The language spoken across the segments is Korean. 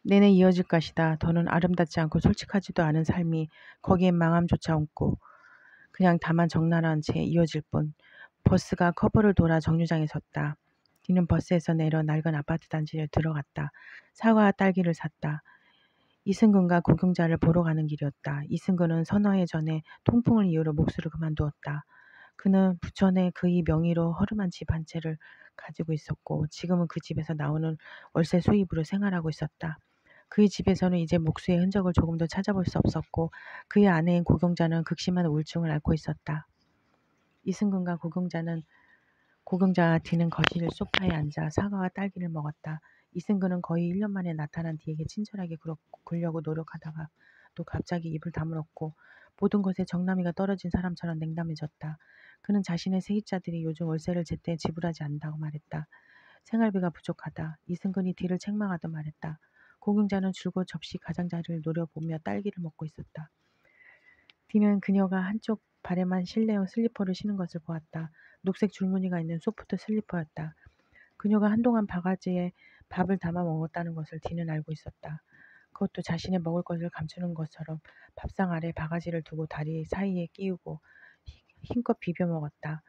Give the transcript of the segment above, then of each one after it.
내내 이어질 것이다. 더는 아름답지 않고 솔직하지도 않은 삶이 거기엔 망함조차 없고 그냥 다만 적나라한 채 이어질 뿐. 버스가 커브를 돌아 정류장에 섰다. 뒤는 버스에서 내려 낡은 아파트 단지를 들어갔다. 사과와 딸기를 샀다. 이승근과 고경자를 보러 가는 길이었다. 이승근은 서너 해 전에 통풍을 이유로 목수를 그만두었다. 그는 부천에 그의 명의로 허름한 집 한 채를 가지고 있었고 지금은 그 집에서 나오는 월세 수입으로 생활하고 있었다. 그의 집에서는 이제 목수의 흔적을 조금도 찾아볼 수 없었고 그의 아내인 고경자는 극심한 우울증을 앓고 있었다. 이승근과 고경자와 뒤는 거실 소파에 앉아 사과와 딸기를 먹었다. 이승근은 거의 1년 만에 나타난 뒤에게 친절하게 굴려고 노력하다가 또 갑자기 입을 다물었고 모든 것에 정남이가 떨어진 사람처럼 냉담해졌다. 그는 자신의 세입자들이 요즘 월세를 제때 지불하지 않는다고 말했다. 생활비가 부족하다. 이승근이 뒤를 책망하듯 말했다. 고경자는 줄곧 접시 가장자리를 노려보며 딸기를 먹고 있었다. 뒤는 그녀가 한쪽 발에만 실내용 슬리퍼를 신은 것을 보았다. 녹색 줄무늬가 있는 소프트 슬리퍼였다. 그녀가 한동안 바가지에 밥을 담아 먹었다는 것을 뒤는 알고 있었다. 그것도 자신의 먹을 것을 감추는 것처럼 밥상 아래 바가지를 두고 다리 사이에 끼우고 힘껏 비벼 먹었다.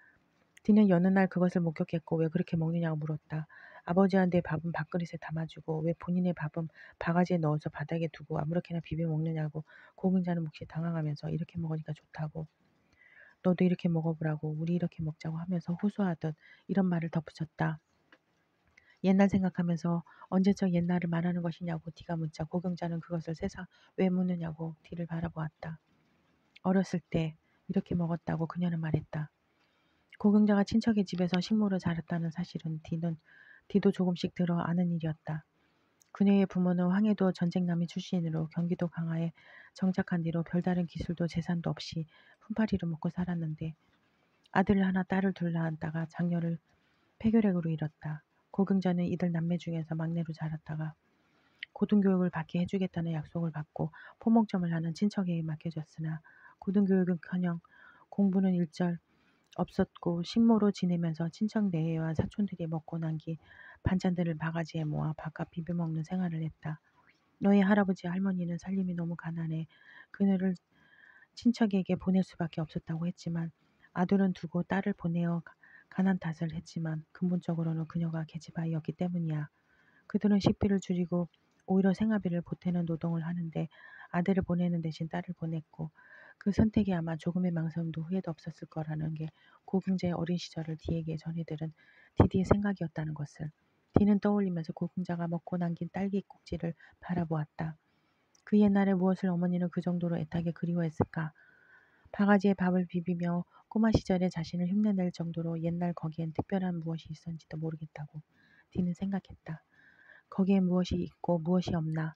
뒤는 여느 날 그것을 목격했고 왜 그렇게 먹느냐고 물었다. 아버지한테 밥은 밥그릇에 담아주고 왜 본인의 밥은 바가지에 넣어서 바닥에 두고 아무렇게나 비벼 먹느냐고 고경자는 몫이 당황하면서 이렇게 먹으니까 좋다고 너도 이렇게 먹어보라고 우리 이렇게 먹자고 하면서 호소하듯 이런 말을 덧붙였다. 옛날 생각하면서 언제적 옛날을 말하는 것이냐고 뒤가 묻자 고경자는 그것을 세상 왜 묻느냐고 뒤를 바라보았다. 어렸을 때 이렇게 먹었다고 그녀는 말했다. 고경자가 친척의 집에서 식모로 자랐다는 사실은 뒤도 조금씩 들어 아는 일이었다. 그녀의 부모는 황해도 전쟁남이 출신으로 경기도 강화에 정착한 뒤로 별다른 기술도 재산도 없이 품팔이로 먹고 살았는데 아들을 하나 딸을 둘 낳았다가 장녀를 폐결핵으로 잃었다. 고경자는 이들 남매 중에서 막내로 자랐다가 고등교육을 받게 해주겠다는 약속을 받고 포목점을 하는 친척에게 맡겨졌으나 고등교육은커녕 공부는 일절 없었고 식모로 지내면서 친척 내외와 사촌들이 먹고 남긴 반찬들을 바가지에 모아 바깥 비벼먹는 생활을 했다. 너희 할아버지 할머니는 살림이 너무 가난해 그녀를 친척에게 보낼 수밖에 없었다고 했지만 아들은 두고 딸을 보내어 가난 탓을 했지만 근본적으로는 그녀가 계집아이였기 때문이야. 그들은 식비를 줄이고 오히려 생활비를 보태는 노동을 하는데 아들을 보내는 대신 딸을 보냈고 그 선택이 아마 조금의 망설임도 후회도 없었을 거라는 게 고경자의 어린 시절을 디에게 전해들은 디디의 생각이었다는 것을 디는 떠올리면서 고경자가 먹고 남긴 딸기 꼭지를 바라보았다. 그 옛날에 무엇을 어머니는 그 정도로 애타게 그리워했을까? 바가지에 밥을 비비며 꼬마 시절의 자신을 흉내낼 정도로 옛날 거기엔 특별한 무엇이 있었는지도 모르겠다고 디는 생각했다. 거기에 무엇이 있고 무엇이 없나?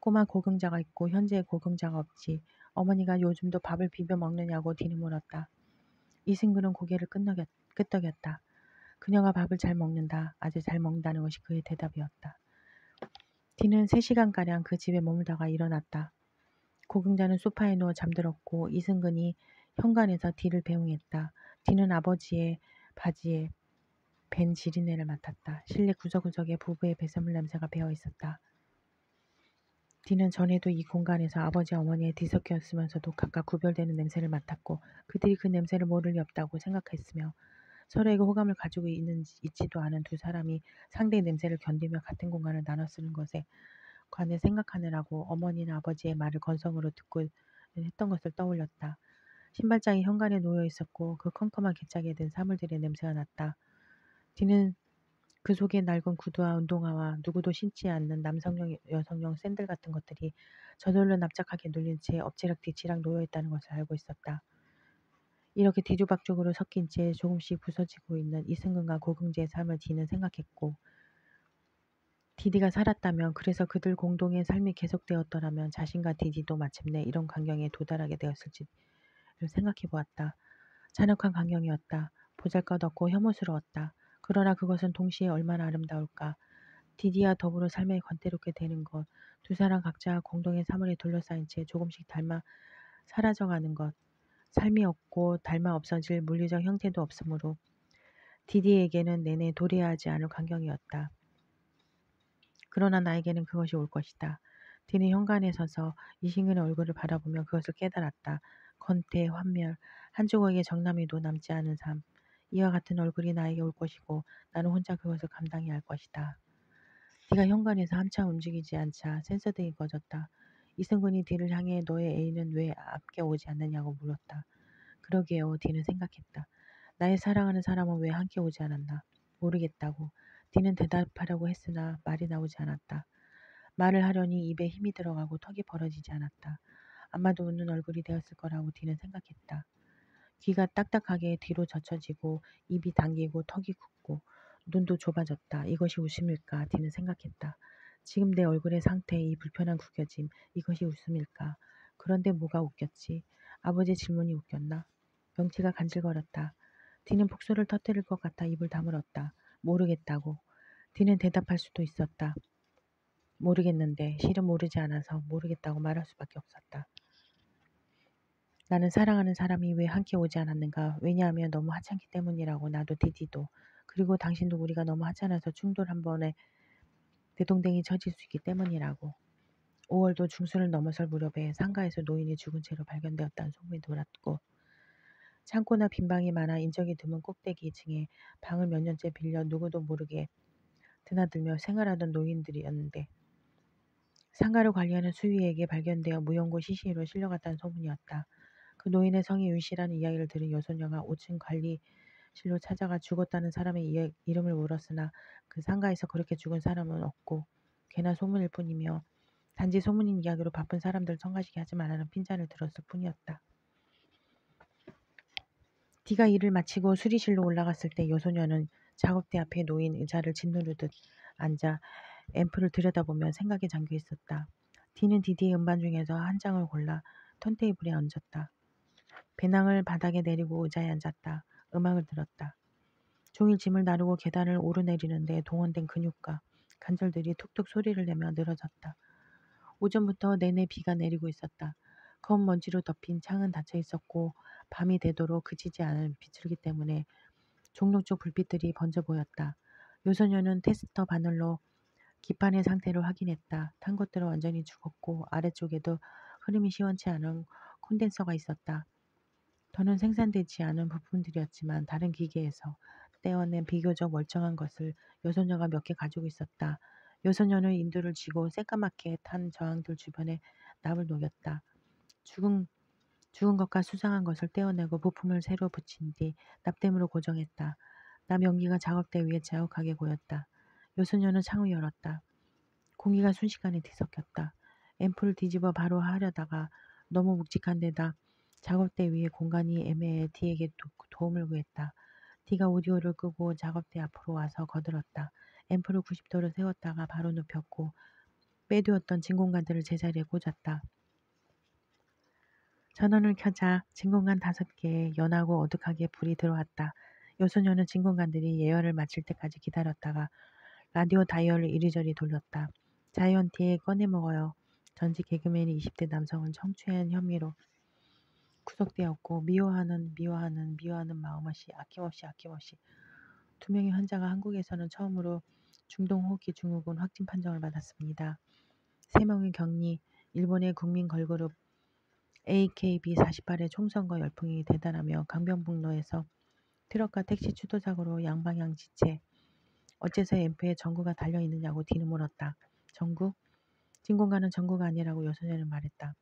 꼬마 고경자가 있고 현재의 고경자가 없지. 어머니가 요즘도 밥을 비벼 먹느냐고 디는 물었다. 이승근은 고개를 끄덕였다. 그녀가 밥을 잘 먹는다. 아주 잘 먹는다는 것이 그의 대답이었다. 디는 3시간가량 그 집에 머물다가 일어났다. 고경자는 소파에 누워 잠들었고 이승근이 현관에서 디를 배웅했다. 디는 아버지의 바지에 밴 지리내를 맡았다. 실내 구석구석에 부부의 배설물 냄새가 배어 있었다. 디는 전에도 이 공간에서 아버지와 어머니의 뒤섞였으면서도 각각 구별되는 냄새를 맡았고 그들이 그 냄새를 모를 리 없다고 생각했으며 서로에게 호감을 가지고 있지도 않은 두 사람이 상대의 냄새를 견디며 같은 공간을 나눠 쓰는 것에 관해 생각하느라고 어머니나 아버지의 말을 건성으로 듣고 했던 것을 떠올렸다. 신발장이 현관에 놓여 있었고 그 컴컴한 개짝에 든 사물들의 냄새가 났다. 디는 그 속에 낡은 구두와 운동화와 누구도 신지 않는 남성용 여성용 샌들 같은 것들이 저절로 납작하게 눌린 채 엎치락뒤치락 놓여 있다는 것을 알고 있었다. 이렇게 뒤죽박죽으로 섞인 채 조금씩 부서지고 있는 이승근과 고경재의 삶을 디는 생각했고 디디가 살았다면 그래서 그들 공동의 삶이 계속되었더라면 자신과 디디도 마침내 이런 광경에 도달하게 되었을지를 생각해 보았다. 잔혹한 광경이었다. 보잘것없고 혐오스러웠다. 그러나 그것은 동시에 얼마나 아름다울까. 디디와 더불어 삶에 권태롭게 되는 것, 두 사람 각자 공동의 사물에 둘러싸인 채 조금씩 닮아 사라져가는 것, 삶이 없고 닮아 없어질 물리적 형태도 없으므로 디디에게는 내내 도래하지 않을 광경이었다. 그러나 나에게는 그것이 올 것이다. 디는 현관에 서서 이신근의 얼굴을 바라보며 그것을 깨달았다. 건태, 환멸, 한 조각의 정남이도 남지 않은 삶. 이와 같은 얼굴이 나에게 올 것이고 나는 혼자 그것을 감당해야 할 것이다. 디가 현관에서 한참 움직이지 않자 센서등이 꺼졌다. 이승근이 디를 향해 너의 애인은 왜 함께 오지 않느냐고 물었다. 그러게요. 디는 생각했다. 나의 사랑하는 사람은 왜 함께 오지 않았나? 모르겠다고. 디는 대답하려고 했으나 말이 나오지 않았다. 말을 하려니 입에 힘이 들어가고 턱이 벌어지지 않았다. 아마도 웃는 얼굴이 되었을 거라고 디는 생각했다. 귀가 딱딱하게 뒤로 젖혀지고 입이 당기고 턱이 굳고 눈도 좁아졌다. 이것이 웃음일까? 디는 생각했다. 지금 내 얼굴의 상태, 이 불편한 구겨짐, 이것이 웃음일까? 그런데 뭐가 웃겼지? 아버지의 질문이 웃겼나? 명치가 간질거렸다. 디는 폭소를 터뜨릴 것 같아 입을 다물었다. 모르겠다고. 디는 대답할 수도 있었다. 모르겠는데 실은 모르지 않아서 모르겠다고 말할 수밖에 없었다. 나는 사랑하는 사람이 왜 함께 오지 않았는가? 왜냐하면 너무 하찮기 때문이라고. 나도 디디도. 그리고 당신도 우리가 너무 하찮아서 충돌 한 번에 대동댕이 쳐질 수 있기 때문이라고. 5월도 중순을 넘어설 무렵에 상가에서 노인이 죽은 채로 발견되었다는 소문이 돌았고 창고나 빈방이 많아 인적이 드문 꼭대기 2층에 방을 몇 년째 빌려 누구도 모르게 드나들며 생활하던 노인들이었는데 상가를 관리하는 수위에게 발견되어 무용고 시신으로 실려갔다는 소문이었다. 그 노인의 성이 윤씨라는 이야기를 들은 여소녀가 5층 관리실로 찾아가 죽었다는 사람의 이름을 물었으나 그 상가에서 그렇게 죽은 사람은 없고 괜한 소문일 뿐이며 단지 소문인 이야기로 바쁜 사람들을 성가시게 하지 말라는 핀잔을 들었을 뿐이었다. 디가 일을 마치고 수리실로 올라갔을 때 여소녀는 작업대 앞에 놓인 의자를 짓누르듯 앉아 앰프를 들여다보며 생각에 잠겨 있었다. 디는 디디의 음반 중에서 한 장을 골라 턴테이블에 얹었다. 배낭을 바닥에 내리고 의자에 앉았다. 음악을 들었다. 종일 짐을 나르고 계단을 오르내리는데 동원된 근육과 관절들이 툭툭 소리를 내며 늘어졌다. 오전부터 내내 비가 내리고 있었다. 검은 먼지로 덮인 창은 닫혀 있었고 밤이 되도록 그치지 않은 비둘기 때문에 종로 쪽 불빛들이 번져 보였다. 요소녀는 테스터 바늘로 기판의 상태를 확인했다. 탄 것들은 완전히 죽었고 아래쪽에도 흐름이 시원치 않은 콘덴서가 있었다. 더는 생산되지 않은 부품들이었지만 다른 기계에서 떼어낸 비교적 멀쩡한 것을 여소녀가 몇 개 가지고 있었다. 여소녀는 인두를 쥐고 새까맣게 탄 저항들 주변에 납을 녹였다. 죽은 것과 수상한 것을 떼어내고 부품을 새로 붙인 뒤 납땜으로 고정했다. 납 연기가 작업대 위에 자욱하게 고였다. 여소녀는 창을 열었다. 공기가 순식간에 뒤섞였다. 앰프를 뒤집어 바로 하려다가 너무 묵직한 데다 작업대 위에 공간이 애매해 디에게 도움을 구했다. 디가 오디오를 끄고 작업대 앞으로 와서 거들었다. 앰프를 90도로 세웠다가 바로 눕혔고 빼두었던 진공관들을 제자리에 꽂았다. 전원을 켜자 진공관 5개에 연하고 어둑하게 불이 들어왔다. 여소녀는 진공관들이 예열을 마칠 때까지 기다렸다가 라디오 다이얼을 이리저리 돌렸다. 자이언티에 꺼내 먹어요. 전직 개그맨이 20대 남성은 성추행 혐의로 구속되었고 미워하는 마음없이 아낌없이 2명의 환자가 한국에서는 처음으로 중동호흡기 증후군 확진 판정을 받았습니다. 3명의 격리, 일본의 국민 걸그룹 AKB48의 총선거 열풍이 대단하며 강변북로에서 트럭과 택시 추돌사고로 양방향 지체, 어째서 앰프에 전구가 달려있느냐고 디는 물었다. 전구? 진공관은 전구가 아니라고 여소녀는 말했다.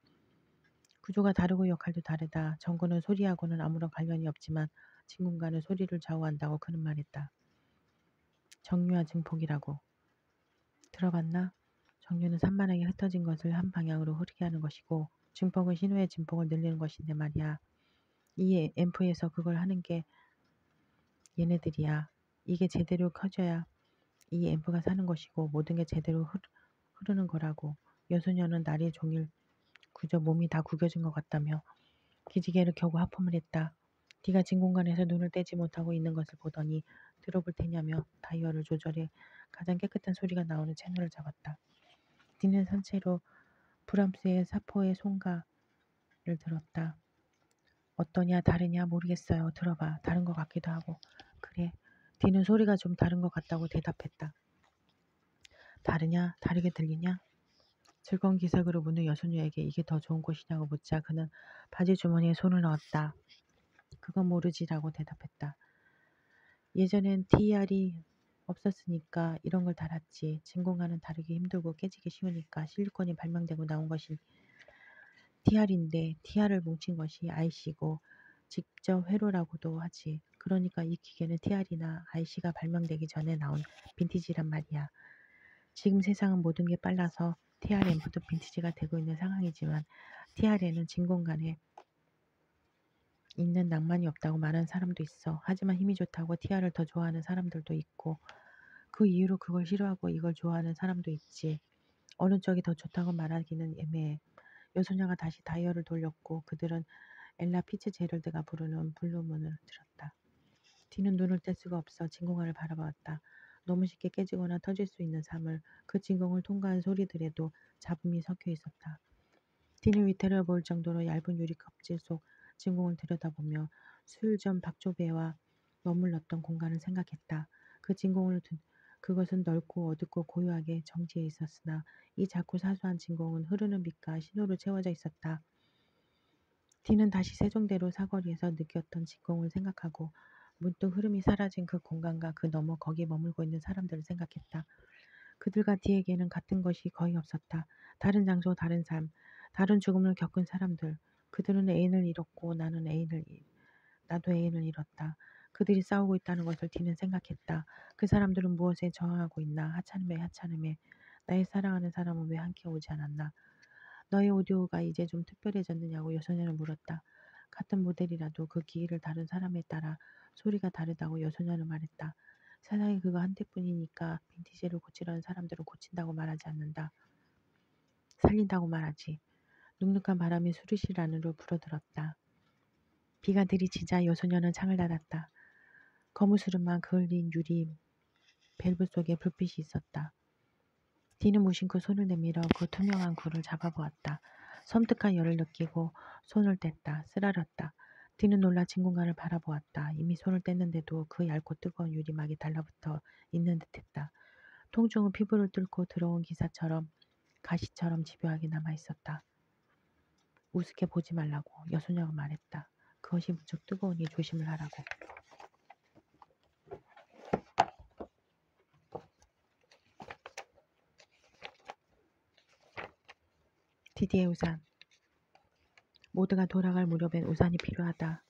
구조가 다르고 역할도 다르다. 전구는 소리하고는 아무런 관련이 없지만 진공관은 소리를 좌우한다고 그는 말했다. 정류와 증폭이라고. 들어봤나? 정류는 산만하게 흩어진 것을 한 방향으로 흐르게 하는 것이고 증폭은 신호의 진폭을 늘리는 것인데 말이야. 이 앰프에서 그걸 하는 게 얘네들이야. 이게 제대로 커져야 이 앰프가 사는 것이고 모든 게 제대로 흐르는 거라고. 여소녀는 날이 종일 그저 몸이 다 구겨진 것 같다며 기지개를 켜고 하품을 했다. 네가 진공관에서 눈을 떼지 못하고 있는 것을 보더니 들어볼 테냐며 다이얼을 조절해 가장 깨끗한 소리가 나오는 채널을 잡았다. 디는 산채로 브람스의 사포의 송가를 들었다. 어떠냐 다르냐 모르겠어요. 들어봐. 다른 것 같기도 하고. 그래. 디는 소리가 좀 다른 것 같다고 대답했다. 다르냐? 다르게 들리냐? 즐거운 기색으로 묻는 여소녀에게 이게 더 좋은 곳이냐고 묻자 그는 바지 주머니에 손을 넣었다. 그건 모르지라고 대답했다. 예전엔 TR이 없었으니까 이런 걸 달았지. 진공관은 다루기 힘들고 깨지기 쉬우니까 실리콘이 발명되고 나온 것이 TR인데 TR을 뭉친 것이 IC고 직접 회로라고도 하지. 그러니까 이 기계는 TR이나 IC가 발명되기 전에 나온 빈티지란 말이야. 지금 세상은 모든 게 빨라서 TRM도 빈티지가 되고 있는 상황이지만 TR에는 진공관에 있는 낭만이 없다고 말하는 사람도 있어. 하지만 힘이 좋다고 TR을 더 좋아하는 사람들도 있고 그 이유로 그걸 싫어하고 이걸 좋아하는 사람도 있지. 어느 쪽이 더 좋다고 말하기는 애매해. 여소녀가 다시 다이얼을 돌렸고 그들은 엘라 피츠제럴드가 부르는 블루문을 들었다. 뒤는 눈을 뗄 수가 없어 진공관을 바라보았다. 너무 쉽게 깨지거나 터질 수 있는 사물, 그 진공을 통과한 소리들에도 잡음이 섞여 있었다. 뒤는 위태로워 보일 정도로 얇은 유리 껍질 속 진공을 들여다보며 수율점 박조배와 머물렀던 공간을 생각했다. 그 진공을 그것은 넓고 어둡고 고요하게 정지해 있었으나 이 작고 사소한 진공은 흐르는 빛과 신호로 채워져 있었다. 뒤는 다시 세종대로 사거리에서 느꼈던 진공을 생각하고 문득 흐름이 사라진 그 공간과 그 너머 거기 머물고 있는 사람들을 생각했다. 그들과 뒤에게는 같은 것이 거의 없었다. 다른 장소, 다른 삶, 다른 죽음을 겪은 사람들. 그들은 애인을 잃었고 나도 애인을 잃었다. 그들이 싸우고 있다는 것을 뒤는 생각했다. 그 사람들은 무엇에 저항하고 있나? 하찮음에. 나의 사랑하는 사람은 왜 함께 오지 않았나? 너의 오디오가 이제 좀 특별해졌느냐고 여소녀는 물었다. 같은 모델이라도 그 기기를 다룬 사람에 따라 소리가 다르다고 여소녀는 말했다. 세상에 그거 한 대뿐이니까 빈티지를 고치려는 사람들은 고친다고 말하지 않는다. 살린다고 말하지. 눅눅한 바람이 수리실 안으로 불어들었다. 비가 들이치자 여소녀는 창을 닫았다. 거무스름한 그을린 유리 밸브 속에 불빛이 있었다. 뒤는 무심코 손을 내밀어 그 투명한 굴을 잡아보았다. 섬뜩한 열을 느끼고 손을 뗐다. 쓰라렸다. 뒤는 놀라 진공관을 바라보았다. 이미 손을 뗐는데도 그 얇고 뜨거운 유리막이 달라붙어 있는 듯했다. 통증은 피부를 뚫고 들어온 기사처럼 가시처럼 집요하게 남아있었다. 우습게 보지 말라고 여소녀가 말했다. 그것이 무척 뜨거우니 조심을 하라고. 디디의 우산. 모두가 돌아갈 무렵엔 우산이 필요하다.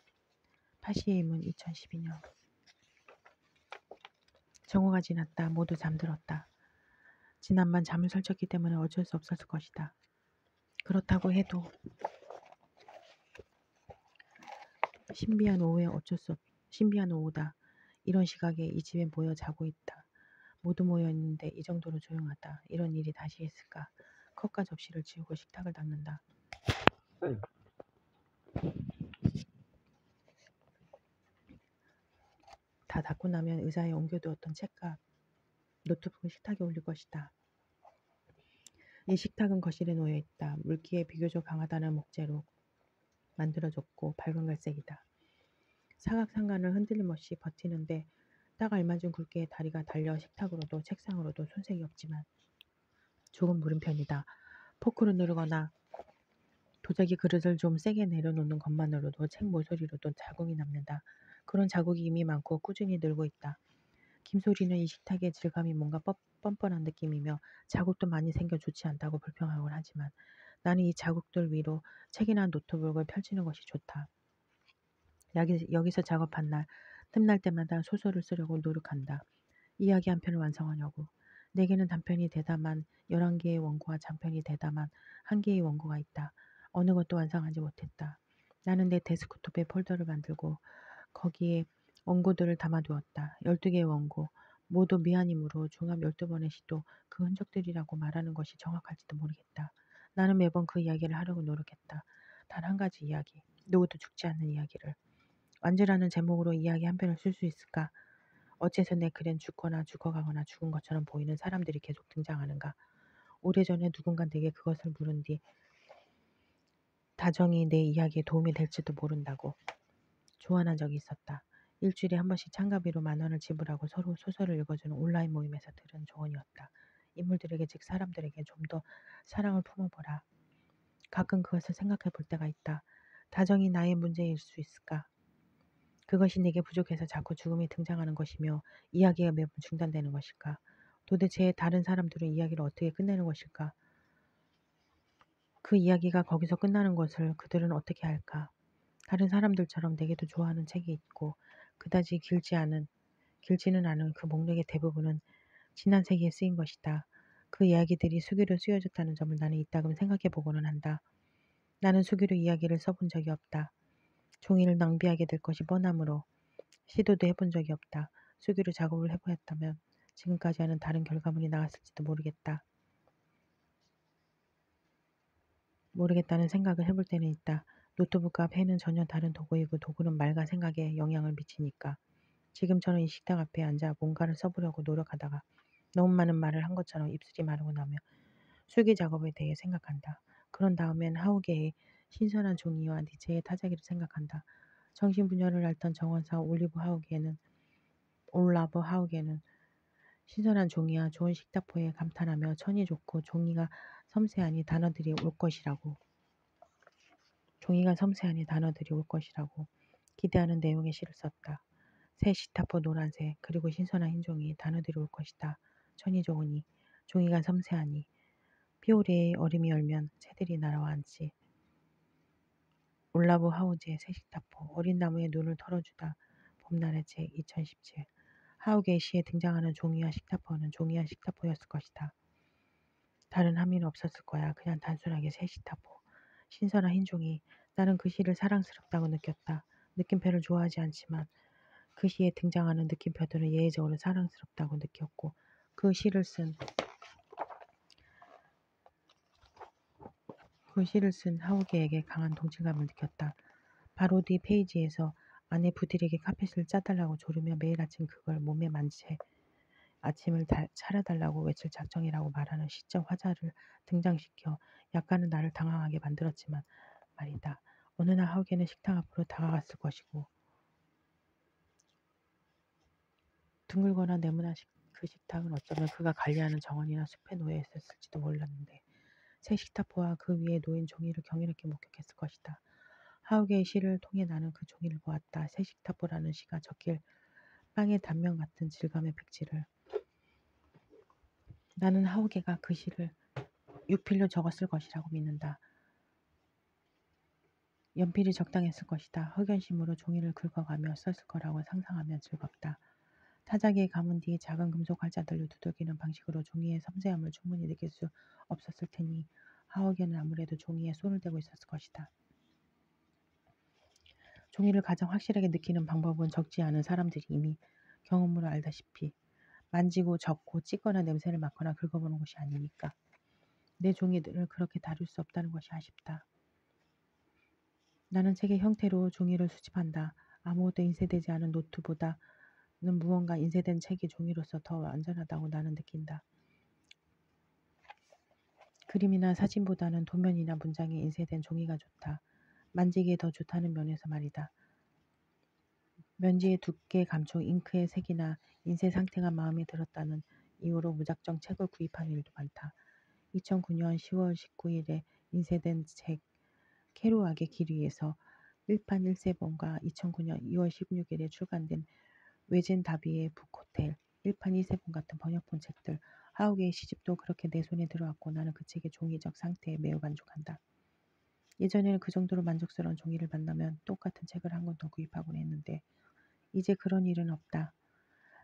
파시의 임은 2012년. 정오가 지났다. 모두 잠들었다. 지난밤 잠을 설쳤기 때문에 어쩔 수 없었을 것이다. 그렇다고 해도 신비한 오후다. 이런 시각에 이 집에 모여 자고 있다. 모두 모여 있는데 이 정도로 조용하다. 이런 일이 다시 있을까? 컵과 접시를 치우고 식탁을 닦는다. 다 닦고 나면 의자에 옮겨두었던 책과 노트북을 식탁에 올릴 것이다. 이 식탁은 거실에 놓여 있다. 물기에 비교적 강하다는 목재로 만들어졌고 밝은 갈색이다. 사각상간을 흔들림 없이 버티는데 딱 알맞은 굵기의 다리가 달려 식탁으로도 책상으로도 손색이 없지만 조금 무른 편이다. 포크로 누르거나 도자기 그릇을 좀 세게 내려놓는 것만으로도 책 모서리로도 자국이 남는다. 그런 자국이 이미 많고 꾸준히 늘고 있다. 김소리는 이 식탁의 질감이 뭔가 뻔뻔한 느낌이며 자국도 많이 생겨 좋지 않다고 불평하곤 하지만 나는 이 자국들 위로 책이나 노트북을 펼치는 것이 좋다. 여기서 작업한 날, 틈날 때마다 소설을 쓰려고 노력한다. 이야기 한 편을 완성하려고. 내게는 단편이 대담한 11개의 원고와 장편이 대담한 1개의 원고가 있다. 어느 것도 완성하지 못했다. 나는 내 데스크톱에 폴더를 만들고 거기에 원고들을 담아두었다. 12개의 원고, 모두 미아님으로 종합 12번의 시도, 그 흔적들이라고 말하는 것이 정확할지도 모르겠다. 나는 매번 그 이야기를 하려고 노력했다. 단 한 가지 이야기, 누구도 죽지 않는 이야기를. 완주라는 제목으로 이야기 한 편을 쓸 수 있을까? 어째서 내 글엔 죽거나 죽어가거나 죽은 것처럼 보이는 사람들이 계속 등장하는가? 오래전에 누군가 내게 그것을 물은 뒤 다정히 내 이야기에 도움이 될지도 모른다고 조언한 적이 있었다. 일주일에 한 번씩 참가비로 10,000원을 지불하고 서로 소설을 읽어주는 온라인 모임에서 들은 조언이었다. 이 인물들에게 즉 사람들에게 좀 더 사랑을 품어보라. 가끔 그것을 생각해 볼 때가 있다. 다정이 나의 문제일 수 있을까? 그것이 내게 부족해서 자꾸 죽음이 등장하는 것이며 이야기가 매번 중단되는 것일까? 도대체 다른 사람들은 이야기를 어떻게 끝내는 것일까? 그 이야기가 거기서 끝나는 것을 그들은 어떻게 할까? 다른 사람들처럼 내게도 좋아하는 책이 있고 그다지 길지는 않은 그 목록의 대부분은 지난 세기에 쓰인 것이다. 그 이야기들이 수기로 쓰여졌다는 점을 나는 이따금 생각해 보고는 한다. 나는 수기로 이야기를 써본 적이 없다. 종이를 낭비하게 될 것이 뻔하므로 시도도 해본 적이 없다. 수기로 작업을 해보았다면 지금까지 하는 다른 결과물이 나왔을지도 모르겠다는 생각을 해볼 때는 있다. 노트북과 펜은 전혀 다른 도구이고 도구는 말과 생각에 영향을 미치니까. 지금처럼 이 식탁 앞에 앉아 뭔가를 써보려고 노력하다가 너무 많은 말을 한 것처럼 입술이 마르고 나며 술기 작업에 대해 생각한다. 그런 다음엔 하우게의 신선한 종이와 니체의 타자기를 생각한다. 정신분열을 앓던 정원사 올라브 하우게는 신선한 종이와 좋은 식탁포에 감탄하며 천이 좋고 종이가 섬세하니 단어들이 올 것이라고 기대하는 내용의 시를 썼다. 새 식탁포 노란색 그리고 신선한 흰 종이 단어들이 올 것이다. 천이 좋으니 종이가 섬세하니 피오리의 얼음이 열면 새들이 날아와 앉지. 올라브 하우즈의 새 식탁포 어린 나무에 눈을 털어주다 봄날의 책 2017 하우게의 시에 등장하는 종이와 식탁포는 종이와 식탁포였을 것이다. 다른 함의는 없었을 거야. 그냥 단순하게 새 식탁포. 신선한 흰 종이. 나는 그 시를 사랑스럽다고 느꼈다. 느낌표를 좋아하지 않지만 그 시에 등장하는 느낌표들은 예외적으로 사랑스럽다고 느꼈고 그 시를 쓴 하우게에게 강한 동질감을 느꼈다. 바로 뒤 페이지에서 아내 부딜에게 카펫을 짜달라고 조르며 매일 아침 그걸 몸에 만채 아침을 차려달라고 외칠 작정이라고 말하는 시적 화자를 등장시켜 약간은 나를 당황하게 만들었지만 말이다. 어느 날 하우게는 식탁 앞으로 다가갔을 것이고 둥글거나 네모난 그 식탁은 어쩌면 그가 관리하는 정원이나 숲에 놓여 있었을지도 몰랐는데 새 식탁보와 그 위에 놓인 종이를 경이롭게 목격했을 것이다. 하우게의 시를 통해 나는 그 종이를 보았다. 새 식탁보라는 시가 적힐 빵의 단면 같은 질감의 백지를 나는 하우게가 그 시를 육필로 적었을 것이라고 믿는다. 연필이 적당했을 것이다. 흑연심으로 종이를 긁어가며 썼을 거라고 상상하며 즐겁다. 타자기에 감은 뒤 작은 금속 활자들로 두들기는 방식으로 종이의 섬세함을 충분히 느낄 수 없었을 테니 하우게는 아무래도 종이에 손을 대고 있었을 것이다. 종이를 가장 확실하게 느끼는 방법은 적지 않은 사람들이 이미 경험으로 알다시피 만지고 접고 찢거나 냄새를 맡거나 긁어보는 것이 아니니까. 내 종이들을 그렇게 다룰 수 없다는 것이 아쉽다. 나는 책의 형태로 종이를 수집한다. 아무것도 인쇄되지 않은 노트보다는 무언가 인쇄된 책이 종이로서 더 안전하다고 나는 느낀다. 그림이나 사진보다는 도면이나 문장에 인쇄된 종이가 좋다. 만지기에 더 좋다는 면에서 말이다. 면지의 두께 감촉, 잉크의 색이나 인쇄 상태가 마음에 들었다는 이유로 무작정 책을 구입하는 일도 많다. 2009년 10월 19일에 인쇄된 책 케루악의 길 위에서 1판 1세본과 2009년 2월 16일에 출간된 외젠 다비의 북호텔 1판 2세본 같은 번역본 책들 하우게의 시집도 그렇게 내 손에 들어왔고 나는 그 책의 종이적 상태에 매우 만족한다. 예전에는 그 정도로 만족스러운 종이를 만나면 똑같은 책을 한 권 더 구입하곤 했는데 이제 그런 일은 없다.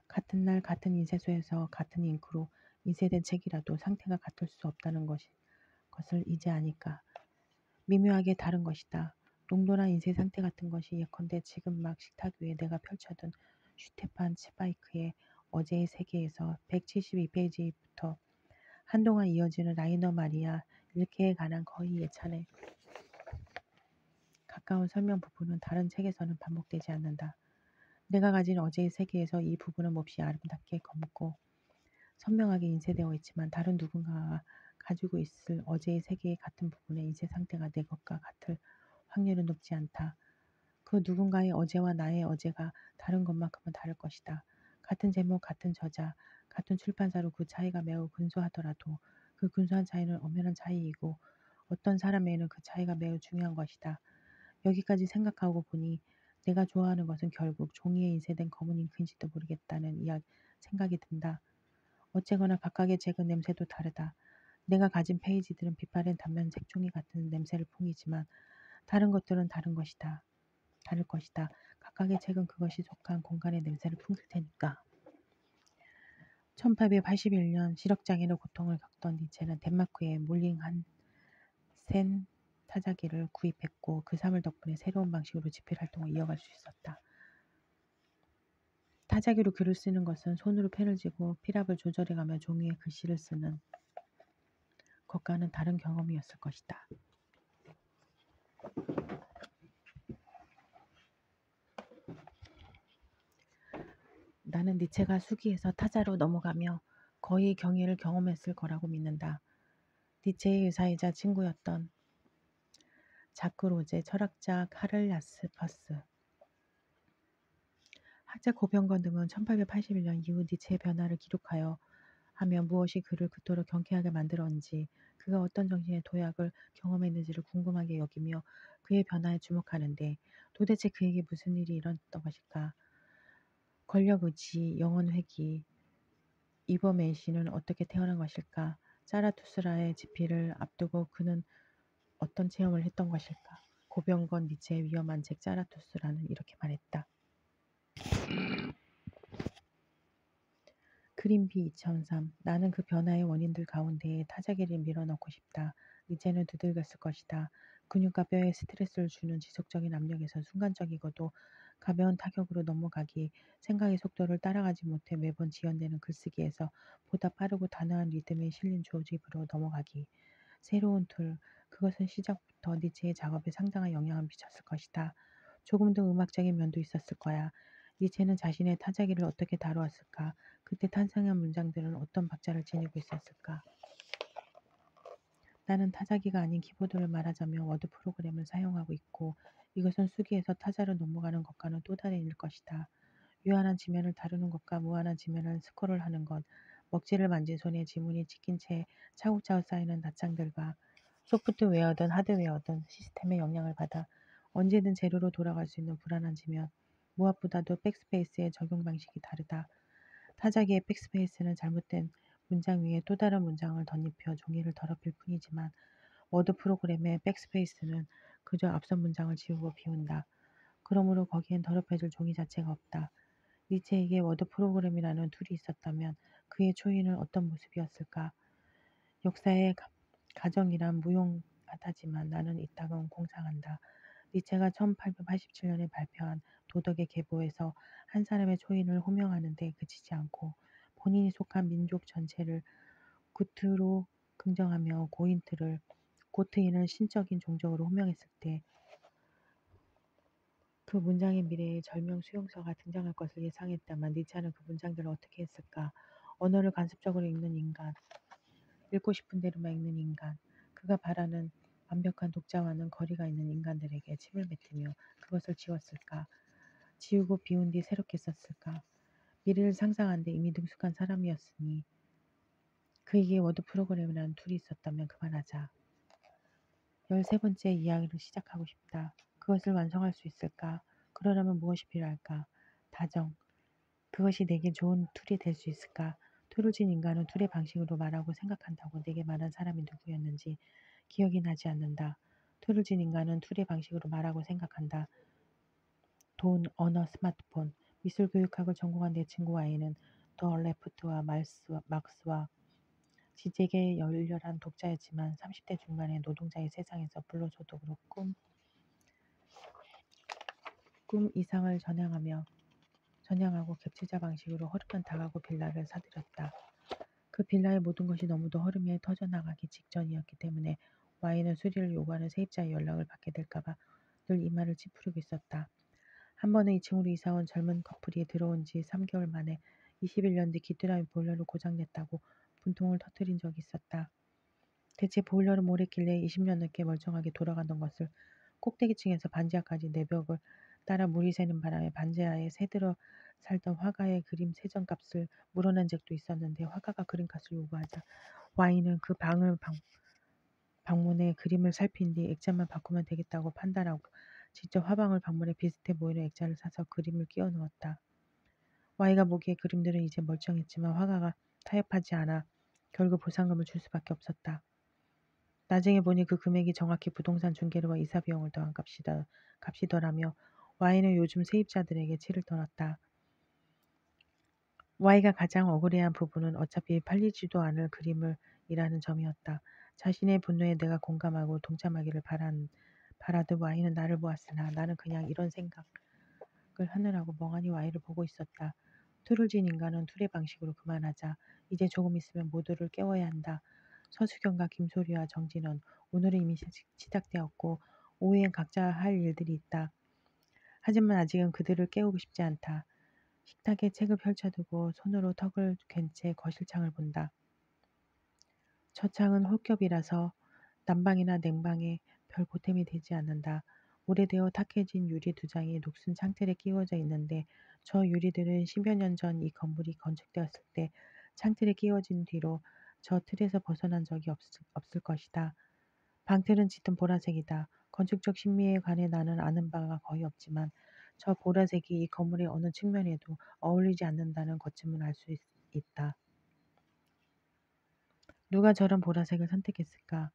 같은 날 같은 인쇄소에서 같은 잉크로 인쇄된 책이라도 상태가 같을 수 없다는 것을 이제 아니까 미묘하게 다른 것이다. 농도나 인쇄 상태 같은 것이 예컨대 지금 막 식탁 위에 내가 펼쳐둔 슈테판 츠바이크의 어제의 세계에서 172페이지부터 한동안 이어지는 라이너 마리아 일케에 관한 거의 예찬에 가까운 설명 부분은 다른 책에서는 반복되지 않는다. 내가 가진 어제의 세계에서 이 부분은 몹시 아름답게 검고 선명하게 인쇄되어 있지만 다른 누군가가 가지고 있을 어제의 세계의 같은 부분의 인쇄 상태가 내 것과 같을 확률은 높지 않다. 그 누군가의 어제와 나의 어제가 다른 것만큼은 다를 것이다. 같은 제목, 같은 저자, 같은 출판사로 그 차이가 매우 근소하더라도 그 근소한 차이는 엄연한 차이이고 어떤 사람에게는 그 차이가 매우 중요한 것이다. 여기까지 생각하고 보니 내가 좋아하는 것은 결국 종이에 인쇄된 검은 잉크인지도 모르겠다는 생각이 든다. 어쨌거나 각각의 책은 냄새도 다르다. 내가 가진 페이지들은 빛바랜 단면 색종이 같은 냄새를 풍기지만 다른 것들은 다를 것이다. 각각의 책은 그것이 속한 공간의 냄새를 풍길 테니까. 1881년 시력장애로 고통을 겪던 니체는 덴마크의 몰링한 센 타자기를 구입했고 그 사물 덕분에 새로운 방식으로 집필 활동을 이어갈 수 있었다. 타자기로 글을 쓰는 것은 손으로 펜을 쥐고 필압을 조절해가며 종이에 글씨를 쓰는 것과는 다른 경험이었을 것이다. 나는 니체가 수기에서 타자로 넘어가며 거의 경이를 경험했을 거라고 믿는다. 니체의 의사이자 친구였던 자크 로제 철학자 카를 야스퍼스 학자 고병건 등은 1881년 이후 니체의 변화를 기록하여 하며 무엇이 그를 그토록 경쾌하게 만들었는지 그가 어떤 정신의 도약을 경험했는지를 궁금하게 여기며 그의 변화에 주목하는데 도대체 그에게 무슨 일이 일어났던 것일까? 권력 의지, 영혼 회귀, 이버메이시는 어떻게 태어난 것일까? 자라투스라의 집필을 앞두고 그는 어떤 체험을 했던 것일까? 고병건 니체의 위험한 책 자라투스라는 이렇게 말했다. 그린비 2003 나는 그 변화의 원인들 가운데에 타자기를 밀어넣고 싶다. 니체는 두들겼을 것이다. 근육과 뼈에 스트레스를 주는 지속적인 압력에서 순간적이고도 가벼운 타격으로 넘어가기, 생각의 속도를 따라가지 못해 매번 지연되는 글쓰기에서 보다 빠르고 단호한 리듬에 실린 조직으로 넘어가기. 새로운 툴, 그것은 시작부터 니체의 작업에 상당한 영향을 미쳤을 것이다. 조금 더 음악적인 면도 있었을 거야. 니체는 자신의 타자기를 어떻게 다루었을까? 그때 탄생한 문장들은 어떤 박자를 지니고 있었을까? 나는 타자기가 아닌 키보드를 말하자면 워드 프로그램을 사용하고 있고 이것은 수기에서 타자로 넘어가는 것과는 또 다른 일 것이다. 유한한 지면을 다루는 것과 무한한 지면을 스크롤하는 것, 먹지를 만진 손에 지문이 찍힌 채 차곡차곡 쌓이는 낯장들과 소프트웨어든 하드웨어든 시스템의 영향을 받아 언제든 재료로 돌아갈 수 있는 불안한 지면, 무엇보다도 백스페이스의 적용 방식이 다르다. 타자기의 백스페이스는 잘못된 문장 위에 또 다른 문장을 덧입혀 종이를 더럽힐 뿐이지만 워드 프로그램의 백스페이스는 그저 앞선 문장을 지우고 비운다. 그러므로 거기엔 더럽혀질 종이 자체가 없다. 니체에게 워드 프로그램이라는 툴이 있었다면 그의 초인은 어떤 모습이었을까? 역사의 가정이란 무용하다지만 나는 이따금 공상한다. 니체가 1887년에 발표한 도덕의 계보에서 한 사람의 초인을 호명하는 데 그치지 않고 본인이 속한 민족 전체를 구트로 긍정하며 고트인을 신적인 종족으로 호명했을 때 그 문장의 미래에 절명 수용서가 등장할 것을 예상했다만 니체는 그 문장들을 어떻게 했을까? 언어를 간섭적으로 읽는 인간, 읽고 싶은 대로만 읽는 인간, 그가 바라는 완벽한 독자와는 거리가 있는 인간들에게 침을 뱉으며 그것을 지웠을까? 지우고 비운 뒤 새롭게 썼을까? 미래를 상상하는데 이미 능숙한 사람이었으니 그에게 워드 프로그램이라는 툴이 있었다면 그만하자. 13번째 이야기를 시작하고 싶다. 그것을 완성할 수 있을까? 그러려면 무엇이 필요할까? 다정. 그것이 내게 좋은 툴이 될 수 있을까? 툴을 진 인간은 툴의 방식으로 말하고 생각한다고 내게 말한 사람이 누구였는지 기억이 나지 않는다. 툴을 진 인간은 툴의 방식으로 말하고 생각한다. 돈, 언어, 스마트폰, 미술 교육학을 전공한 내 친구 아이는 더 레프트와 막스와 지적에 열렬한 독자였지만 30대 중반의 노동자의 세상에서 불로소득으로 꿈 이상을 전향하고 객체자 방식으로 허름한 다가구 빌라를 사들였다. 그 빌라의 모든 것이 너무도 허름해 터져나가기 직전이었기 때문에 와인은 수리를 요구하는 세입자의 연락을 받게 될까봐 늘 이마를 찌푸리고 있었다. 한 번은 2층으로 이사온 젊은 커플이 들어온 지 3개월 만에 21년 뒤 귀뚜라미 보일러를 고장냈다고 분통을 터뜨린 적이 있었다. 대체 보일러를 뭘 했길래 20년 넘게 멀쩡하게 돌아가던 것을 꼭대기층에서 반지하까지 내벽을 따라 물이 새는 바람에 반지하에 새들어 살던 화가의 그림 3점 값을 물어낸 적도 있었는데 화가가 그림값을 요구하자 Y는 그 방문해 그림을 살핀 뒤 액자만 바꾸면 되겠다고 판단하고 직접 화방을 방문해 비슷해 보이는 액자를 사서 그림을 끼워 넣었다. Y가 보기에 그림들은 이제 멀쩡했지만 화가가 타협하지 않아 결국 보상금을 줄 수밖에 없었다. 나중에 보니 그 금액이 정확히 부동산 중개료와 이사 비용을 더한 값이더라며 Y는 요즘 세입자들에게 치를 떨었다. Y가 가장 억울해한 부분은 어차피 팔리지도 않을 그림을 이라는 점이었다. 자신의 분노에 내가 공감하고 동참하기를 바라듯 Y는 나를 보았으나 나는 그냥 이런 생각을 하느라고 멍하니 Y를 보고 있었다. 툴을 진 인간은 툴의 방식으로 그만하자. 이제 조금 있으면 모두를 깨워야 한다. 서수경과 김소리와 정진원, 오늘은 이미 시작되었고 오후엔 각자 할 일들이 있다. 하지만 아직은 그들을 깨우고 싶지 않다. 식탁에 책을 펼쳐두고 손으로 턱을 괸 채 거실창을 본다. 저 창은 홀겹이라서 난방이나 냉방에 별 보탬이 되지 않는다. 오래되어 탁해진 유리 2장이 녹슨 창틀에 끼워져 있는데 저 유리들은 10여 년 전 이 건물이 건축되었을 때 창틀에 끼워진 뒤로 저 틀에서 벗어난 적이 없을 것이다. 방틀은 짙은 보라색이다. 건축적 신미에 관해 나는 아는 바가 거의 없지만 저 보라색이 이 건물의 어느 측면에도 어울리지 않는다는 것쯤은 알 수 있다. 누가 저런 보라색을 선택했을까?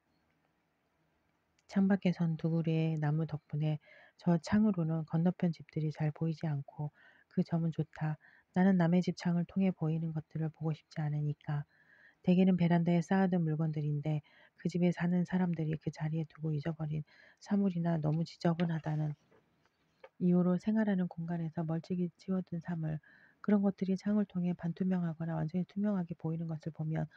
창밖에선 두 그루의 나무 덕분에 저 창으로는 건너편 집들이 잘 보이지 않고 그 점은 좋다. 나는 남의 집 창을 통해 보이는 것들을 보고 싶지 않으니까. 대개는 베란다에 쌓아둔 물건들인데 그 집에 사는 사람들이 그 자리에 두고 잊어버린 사물이나 너무 지저분하다는 이유로 생활하는 공간에서 멀찍이 치워둔 사물, 그런 것들이 창을 통해 반투명하거나 완전히 투명하게 보이는 것을 보면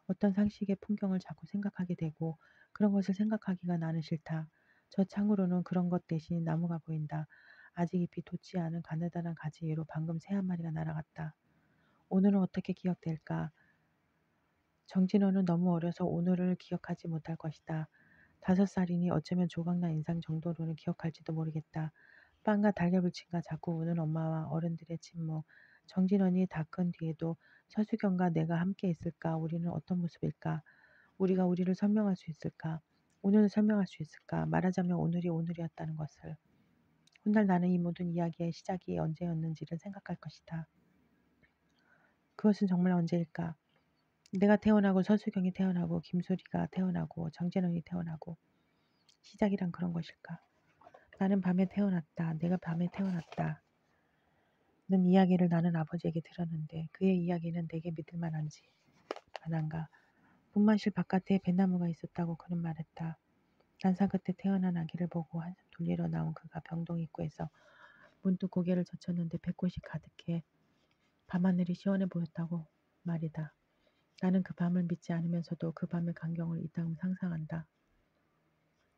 어떤 상식의 풍경을 자꾸 생각하게 되고 그런 것을 생각하기가 나는 싫다. 저 창으로는 그런 것 대신 나무가 보인다. 아직 잎이 돋지 않은 가느다란 가지 위로 방금 새 한 마리가 날아갔다. 오늘은 어떻게 기억될까? 정진호는 너무 어려서 오늘을 기억하지 못할 것이다. 5살이니 어쩌면 조각난 인상 정도로는 기억할지도 모르겠다. 빵과 달걀부침과 자꾸 우는 엄마와 어른들의 침묵. 정진원이 다 큰 뒤에도 서수경과 내가 함께 있을까? 우리는 어떤 모습일까? 우리가 우리를 설명할 수 있을까? 오늘을 설명할 수 있을까? 말하자면 오늘이 오늘이었다는 것을. 훗날 나는 이 모든 이야기의 시작이 언제였는지를 생각할 것이다. 그것은 정말 언제일까? 내가 태어나고 서수경이 태어나고 김소리가 태어나고 정진원이 태어나고 시작이란 그런 것일까? 나는 밤에 태어났다. 내가 밤에 태어났다. 는 이야기를 나는 아버지에게 들었는데 그의 이야기는 내게 믿을 만한가. 분만실 바깥에 뱃나무가 있었다고 그는 말했다. 난사 끝에 태어난 아기를 보고 한숨 돌리러 나온 그가 병동 입구에서 문득 고개를 젖혔는데 배꽃이 가득해 밤하늘이 시원해 보였다고 말이다. 나는 그 밤을 믿지 않으면서도 그 밤의 광경을 이따금 상상한다.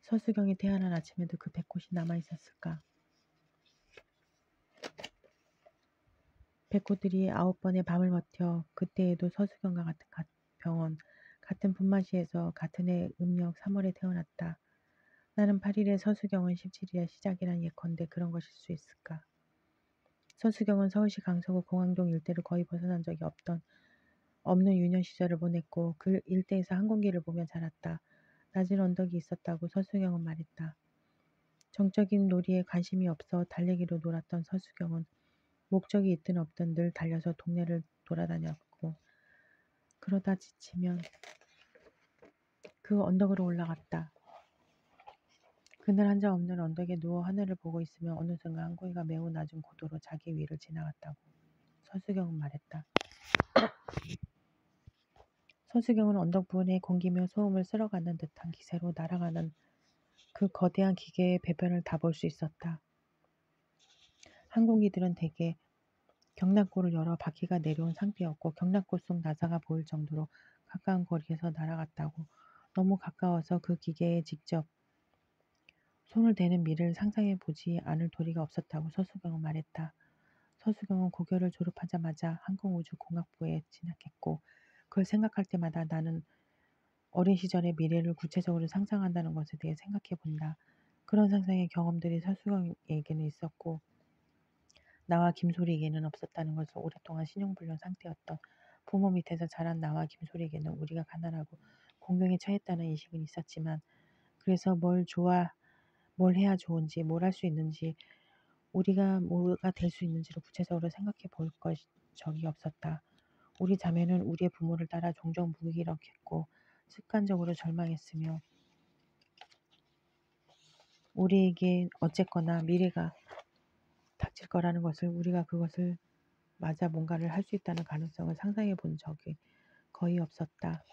서수경이 태어난 아침에도 그 배꽃이 남아있었을까? 배꽃들이 9번의 밤을 버텨 그때에도 서수경과 같은 병원, 같은 분만시에서 같은 해 음력 3월에 태어났다. 나는 8일에 서수경은 17일에 시작이란 예컨대 그런 것일 수 있을까? 서수경은 서울시 강서구 공항동 일대를 거의 벗어난 적이 없는 유년 시절을 보냈고 그 일대에서 항공기를 보며 자랐다. 낮은 언덕이 있었다고 서수경은 말했다. 정적인 놀이에 관심이 없어 달래기로 놀았던 서수경은 목적이 있든 없든 늘 달려서 동네를 돌아다녔고 그러다 지치면 그 언덕으로 올라갔다. 그늘 한 점 없는 언덕에 누워 하늘을 보고 있으면 어느 순간 항공기가 매우 낮은 고도로 자기 위를 지나갔다고 서수경은 말했다. 서수경은 언덕 부근에 공기며 소음을 쓸어가는 듯한 기세로 날아가는 그 거대한 기계의 배변을 다 볼 수 있었다. 항공기들은 대개 경납고를 열어 바퀴가 내려온 상태였고 경납고 속 나사가 보일 정도로 가까운 거리에서 날아갔다고. 너무 가까워서 그 기계에 직접 손을 대는 미를 상상해 보지 않을 도리가 없었다고 서수경은 말했다. 서수경은 고교를 졸업하자마자 항공우주공학부에 진학했고 그걸 생각할 때마다 나는 어린 시절의 미래를 구체적으로 상상한다는 것에 대해 생각해 본다. 그런 상상의 경험들이 서수경에게는 있었고 나와 김소리에게는 없었다는 것을 오랫동안 신용불능 상태였던 부모 밑에서 자란 나와 김소리에게는 우리가 가난하고 공경에 처했다는 인식은 있었지만, 그래서 뭘 해야 좋은지, 뭘 할 수 있는지, 우리가 뭐가 될 수 있는지를 구체적으로 생각해 볼 적이 없었다. 우리 자매는 우리의 부모를 따라 종종 무기력했고 습관적으로 절망했으며, 우리에게 어쨌거나 미래가 닥칠 거라는 것을, 우리가 그것을 맞아 뭔가를 할 수 있다는 가능성을 상상해 본 적이 거의 없었다.